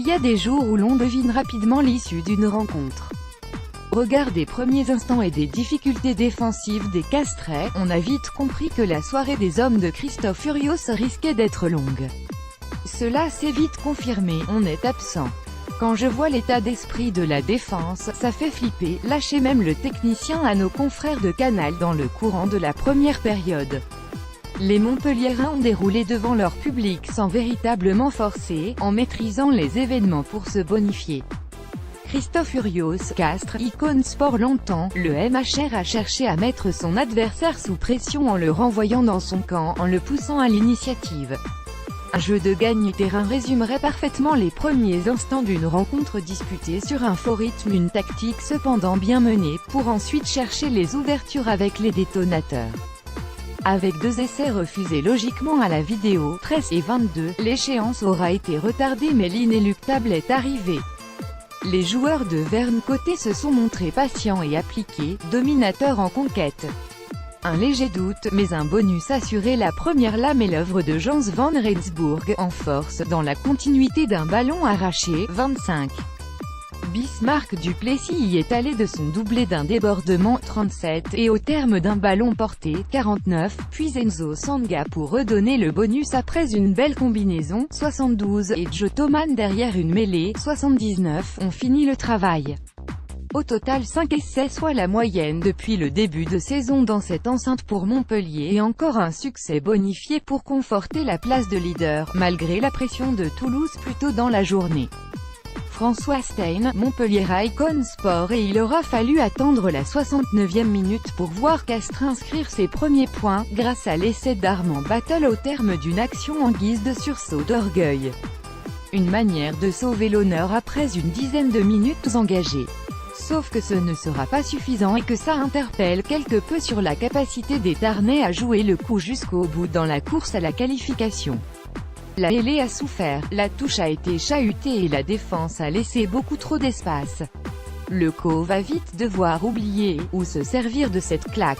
y a des jours où l'on devine rapidement l'issue d'une rencontre. Au regard des premiers instants et des difficultés défensives des Castrets, on a vite compris que la soirée des hommes de Christophe Furios risquait d'être longue. Cela s'est vite confirmé, on est absent. Quand je vois l'état d'esprit de la défense, ça fait flipper, lâcher même le technicien à nos confrères de Canal dans le courant de la première période. Les Montpelliérains ont déroulé devant leur public sans véritablement forcer, en maîtrisant les événements pour se bonifier. Christophe Furios, Castres, icône sport longtemps, le MHR a cherché à mettre son adversaire sous pression en le renvoyant dans son camp, en le poussant à l'initiative. Un jeu de gagne-terrain résumerait parfaitement les premiers instants d'une rencontre disputée sur un fort rythme, une tactique cependant bien menée, pour ensuite chercher les ouvertures avec les détonateurs. Avec 2 essais refusés logiquement à la vidéo, 13 et 22, l'échéance aura été retardée mais l'inéluctable est arrivé. Les joueurs de Verne Côté se sont montrés patients et appliqués, dominateurs en conquête. Un léger doute, mais un bonus assuré. La première lame est l'œuvre de Jans van Rensburg, en force, dans la continuité d'un ballon arraché, 25. Bismarck Duplessis y est allé de son doublé d'un débordement, 37, et au terme d'un ballon porté, 49, puis Enzo Sanga pour redonner le bonus après une belle combinaison, 72, et Joe Thoman derrière une mêlée, 79, ont fini le travail. Au total 5 essais, soit la moyenne depuis le début de saison dans cette enceinte pour Montpellier, et encore un succès bonifié pour conforter la place de leader, malgré la pression de Toulouse plus tôt dans la journée. François Stein, Montpelliérain icône sport, et il aura fallu attendre la 69e minute pour voir Castres inscrire ses premiers points, grâce à l'essai d'Armand Battle au terme d'une action en guise de sursaut d'orgueil. Une manière de sauver l'honneur après une dizaine de minutes engagées. Sauf que ce ne sera pas suffisant et que ça interpelle quelque peu sur la capacité des Tarnais à jouer le coup jusqu'au bout dans la course à la qualification. La mêlée a souffert, la touche a été chahutée et la défense a laissé beaucoup trop d'espace. Le Co va vite devoir oublier, ou se servir de cette claque.